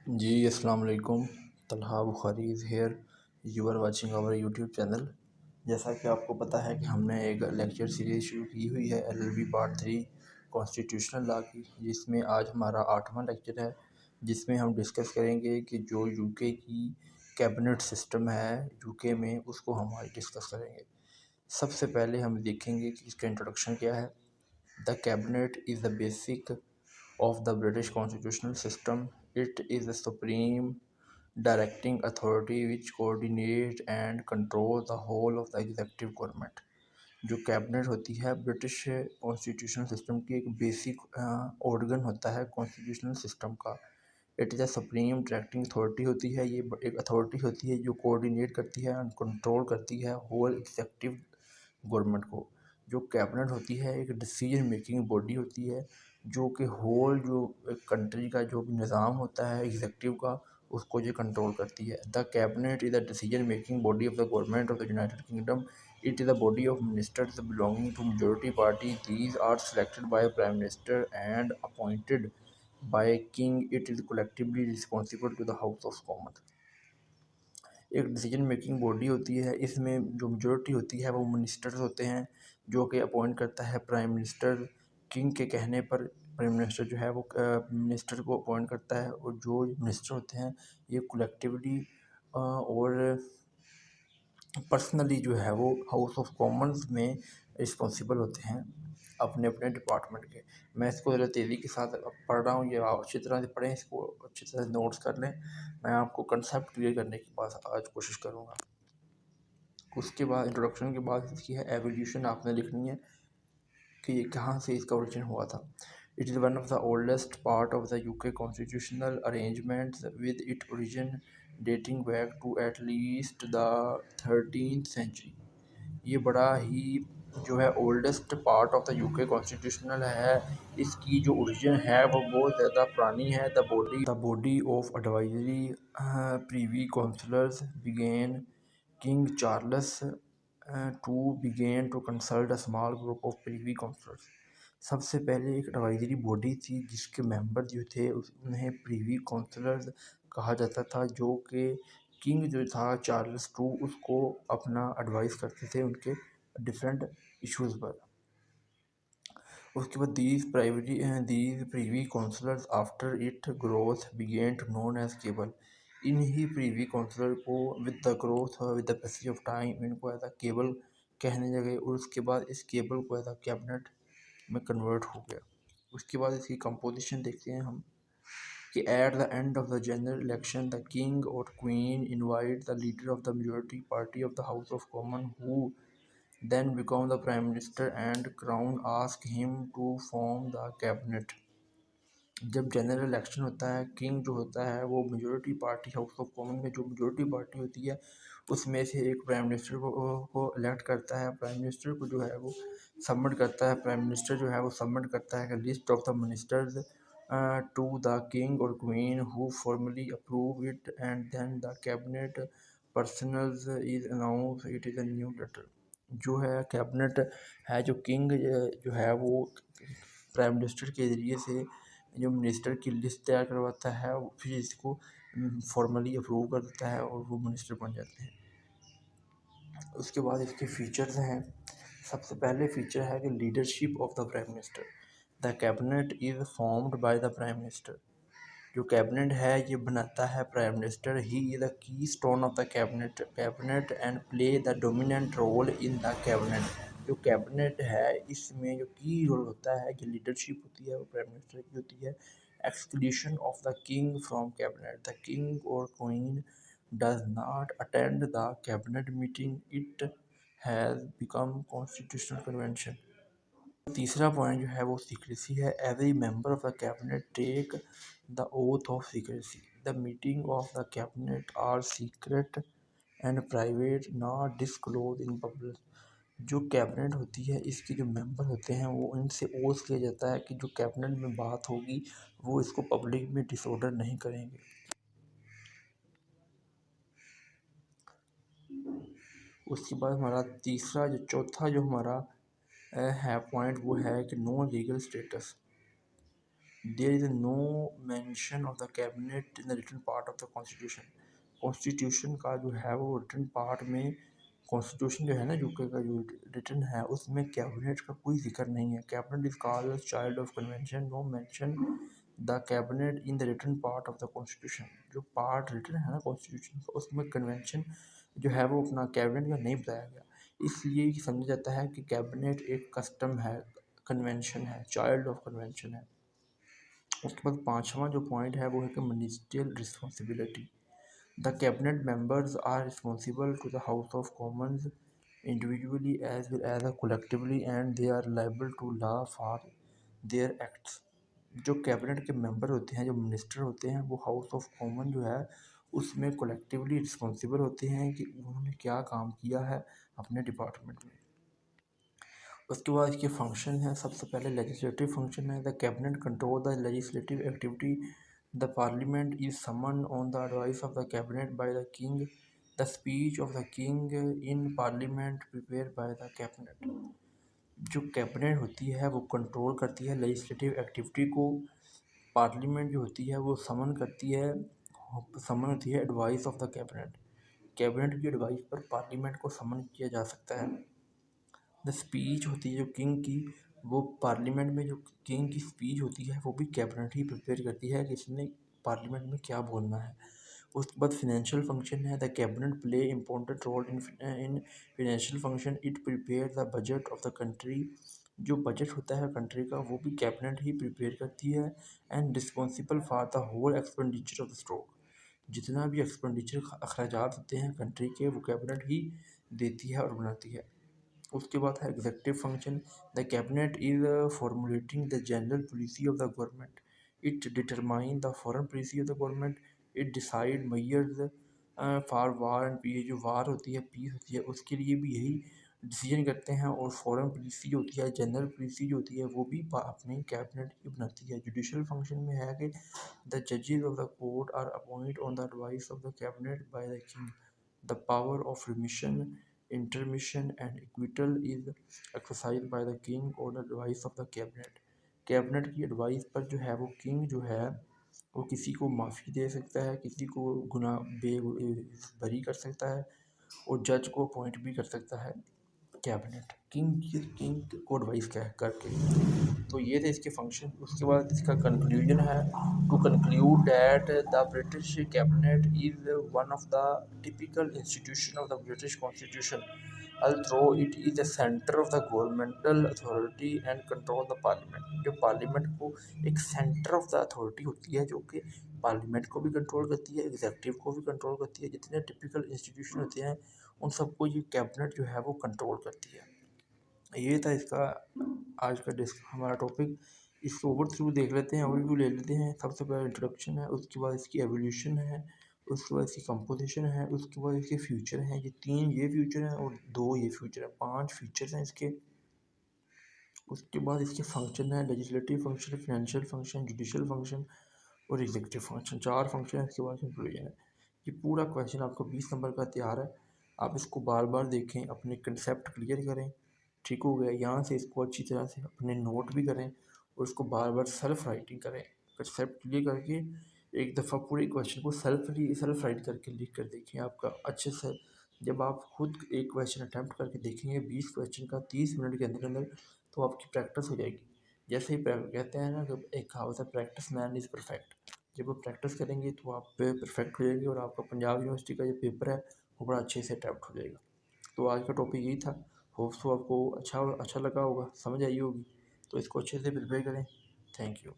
जी अस्सलाम वालेकुम। Talha Bukhari is here. You are watching our YouTube channel. जैसा कि आपको पता है कि हमने एक लेक्चर सीरीज़ शुरू की हुई है LLB पार्ट 3 कॉन्स्टिट्यूशनल लॉ की, जिसमें आज हमारा 8वां लेक्चर है, जिसमें हम डिस्कस करेंगे कि जो यूके की कैबिनेट सिस्टम है यूके में, उसको हम आज डिस्कस करेंगे। सबसे पहले हम देखेंगे कि इसका इंट्रोडक्शन क्या है। The cabinet is the basic of the British constitutional system. It is the supreme directing authority which coordinates and controls the whole of the executive government. जो कैबिनेट होती है ब्रिटिश कॉन्स्टिट्यूशनल सिस्टम की एक basic organ होता है constitutional system का। It is a supreme directing authority होती है, ये एक अथॉरिटी होती है जो कोऑर्डिनेट करती है एंड कंट्रोल करती है होल एग्जेक्टिव गवर्नमेंट को। जो कैबिनेट होती है एक डिसीजन मेकिंग बॉडी होती है, जो कि होल जो कंट्री का जो भी निज़ाम होता है एग्जेक्टिव का, उसको ये कंट्रोल करती है। The cabinet is the decision making body of the government of the United Kingdom. It is the body of ministers belonging to majority party. These are selected by prime minister and appointed by king. It is collectively responsible to the house of common. एक decision making body होती है, इसमें जो majority होती है वो ministers होते हैं, जो कि अपॉइंट करता है प्राइम मिनिस्टर। किंग के कहने पर प्राइम मिनिस्टर जो है वो मिनिस्टर को अपॉइंट करता है, और जो मिनिस्टर होते हैं ये कलेक्टिवली और पर्सनली जो है वो हाउस ऑफ कॉमन्स में रिस्पॉन्सिबल होते हैं अपने अपने डिपार्टमेंट के। मैं इसको ज़रा तेज़ी के साथ पढ़ रहा हूँ, ये आप अच्छी तरह से पढ़ें, इसको अच्छी तरह से नोट्स कर लें। मैं आपको कंसेप्ट क्लियर करने की बात आज कोशिश करूँगा। उसके बाद इंट्रोडक्शन के बाद इसकी है एवोल्यूशन, आपने लिखनी है कि ये कहाँ से इसका ओरिजिन हुआ था। It is one of the oldest part of the UK constitutional arrangements with it origin dating back to at least the 13th century. ये बड़ा ही जो है oldest part of the UK constitutional है। इसकी जो ओरिजिन है वो बहुत ज़्यादा पुरानी है। The body of advisory privy counsellors began king Charles two began to consult a small group of privy counsellors. सबसे पहले एक एडवाइजरी बॉडी थी जिसके मेंबर जो थे उन्हें प्रीवी काउंसलर्स कहा जाता था, जो कि किंग जो था चार्ल्स टू उसको अपना एडवाइस करते थे उनके डिफरेंट इश्यूज़ पर। उसके बाद these privy counsellors after it growth begin to known as cabal. इन ही प्रीवी काउंसलर को with the growth with the passage of time इनको एज अ केबल कहने लगे, और उसके बाद इस केबल को एज अ कैबिनेट में कन्वर्ट हो गया। उसके बाद इसकी कंपोजिशन देखते हैं हम कि at the end of the general election the king और queen invite the leader of the majority party of the house of common who then become the prime minister and crown ask him to form the cabinet। जब general election होता है, king जो होता है वो majority party house of common में जो majority party होती है उसमें से एक प्राइम मिनिस्टर को इलेक्ट करता है। प्राइम मिनिस्टर को जो है वो सबमिट करता है, प्राइम मिनिस्टर जो है वो सबमिट करता है list of the ministers to the king और queen who formally approve it and then the cabinet personals is announce it is a new letter. जो है कैबिनेट है, जो किंग जो है वो प्राइम मिनिस्टर के ज़रिए से जो मिनिस्टर की लिस्ट तैयार करवाता है, फिर इसको फॉर्मली अप्रूव कर देता है और वो मिनिस्टर बन जाते हैं। उसके बाद इसके फीचर्स हैं। सबसे पहले फीचर है कि leadership of the prime minister. The cabinet is formed by the prime minister. जो कैबिनेट है ये बनाता है prime minister. He is the keystone of the cabinet and play the dominant role in the cabinet. जो cabinet है इसमें जो की रोल होता है, जो लीडरशिप होती है वो प्राइम मिनिस्टर की होती है। Exclusion of the king from cabinet. The king और queen does not attend the cabinet meeting, it has become constitutional convention. तीसरा पॉइंट जो है वो सीक्रेसी है। Every member of the cabinet take the oath of secrecy. The meeting of the cabinet are secret and private, not disclose in public. जो cabinet होती है इसके जो मेंबर होते हैं वो इनसे ओथ किया जाता है कि जो कैबिनेट में बात होगी वो इसको पब्लिक में डिसऑर्डर नहीं करेंगे। उसके बाद हमारा चौथा जो हमारा है पॉइंट वो है कि no legal status. There is no mention of the cabinet in the written part of the constitution. Constitution का जो है वो रिटन पार्ट में, कॉन्स्टिट्यूशन जो है ना यूके का जो रिटन है उसमें कैबिनेट का कोई जिक्र नहीं है। Cabinet is called child of convention, no mention the cabinet in the written part of the constitution. जो पार्ट रिटन है ना कॉन्स्टिट्यूशन का उसमें कन्वेंशन जो है वो अपना कैबिनेट का नहीं बताया गया, इसलिए समझा जाता है कि कैबिनेट एक कस्टम है, कन्वेंशन है, चाइल्ड ऑफ कन्वेंशन है। उसके बाद पाँचवा जो पॉइंट है वो है कि ministerial responsibility. The cabinet members are responsible to the house of commons individually as well as collectively and they are liable to law for their acts. जो कैबिनेट के मेंबर होते हैं, जो मिनिस्टर होते हैं, वो हाउस ऑफ कॉमन जो है उसमें कलेक्टिवली रिस्पॉन्सिबल होते हैं कि उन्होंने क्या काम किया है अपने डिपार्टमेंट में। उसके बाद इसके फंक्शन है, सबसे पहले लेजिस्लेटिव फंक्शन है। The cabinet control the legislative activity. The parliament is someone on the advice of the cabinet by the king. The speech of the king in parliament prepare by the cabinet. जो cabinet होती है वो control करती है legislative activity को। Parliament जो होती है वो समन करती है, समन होती है advice of the cabinet. Cabinet की एडवाइस पर पार्लियामेंट को समन किया जा सकता है। द स्पीच होती है जो किंग की, वो पार्लियामेंट में जो किंग की स्पीच होती है वो भी कैबिनेट ही प्रिपेयर करती है कि इसने पार्लियामेंट में क्या बोलना है। उसके बाद फिनेंशियल फंक्शन है। The cabinet play important role in financial function. It prepare the budget of the country. जो बजट होता है कंट्री का वो भी कैबिनेट ही प्रिपेयर करती है। And responsible for the whole expenditure of the stock. जितना भी एक्सपेंडिचर अखराजात होते हैं कंट्री के वो कैबिनेट ही देती है और बनाती है। उसके बाद है executive function. The cabinet is formulating the general policy of the government. It determine the foreign policy of the government. It decide measures for war and peace. जो वार होती है, पीस होती है, उसके लिए भी यही डिसीजन करते हैं। और फॉरेन पॉलिसी होती है, जनरल पॉलिसी जो होती है वो भी अपनी कैबिनेट ही बनाती है। जुडिशल फंक्शन में है कि द जजेस of the court are appoint on the advice of the cabinet by the king. The power of remission, intermission and acquittal is exercised by the king or the advice of the cabinet। Cabinet की advice पर जो है वो king जो है वो किसी को माफ़ी दे सकता है, किसी को गुनाह बरी कर सकता है और जज को अपॉइंट भी कर सकता है कैबिनेट किंग को एडवाइस करके। तो ये थे इसके फंक्शन। उसके बाद इसका कंक्लूजन है, to conclude that the British cabinet is one of the typical institution of the British constitution, although it is the center of the governmental authority and control the parliament। जो parliament को एक centre of the authority होती है जो कि parliament को भी control करती है, एग्जीक्यूटिव को भी कंट्रोल करती है। जितने टिपिकल इंस्टीट्यूशन होते हैं उन सबको ये कैबिनेट जो है वो कंट्रोल करती है। ये था इसका आज का हमारा टॉपिक। इसको ओवर थ्रू देख लेते हैं, ओवरव्यू ले लेते हैं। सबसे पहले इंट्रोडक्शन है, उसके बाद इसकी एवोल्यूशन है, उसके बाद इसकी कंपोजिशन है, उसके बाद इसके फ्यूचर हैं। ये तीन ये फ्यूचर हैं और दो ये फ्यूचर हैं, 5 फीचर्स हैं इसके। उसके बाद इसके फंक्शन है, legislative function, financial function, judicial function और एग्जीक्यूटिव फंक्शन। 4 फंक्शन है। इसके बाद कंक्लूजन है। ये पूरा क्वेश्चन आपको 20 नंबर का तैयार है। आप इसको बार बार देखें, अपने कंसेप्ट क्लियर करें। ठीक हो गया, यहाँ से इसको अच्छी तरह से अपने नोट भी करें और उसको बार बार सेल्फ राइटिंग करें। कंसेप्ट क्लियर करके एक दफ़ा पूरे क्वेश्चन को सेल्फ राइट करके लिख कर देखें। आपका अच्छे से जब आप खुद एक क्वेश्चन अटैम्प्ट करके देखेंगे 20 क्वेश्चन का 30 मिनट के अंदर अंदर, तो आपकी प्रैक्टिस हो जाएगी। जैसे ही कहते हैं ना कि एक कहावत है, प्रैक्टिस मैन इज़ परफेक्ट। जब आप प्रैक्टिस करेंगे तो आप परफेक्ट हो जाएंगे और आपका पंजाब यूनिवर्सिटी का जो पेपर है वो बड़ा अच्छे से अटैम्प्ट हो जाएगा। तो आज का टॉपिक यही था। होप्स तो आपको अच्छा लगा होगा, समझ आई होगी। तो इसको अच्छे से प्रिपेयर करें। Thank you.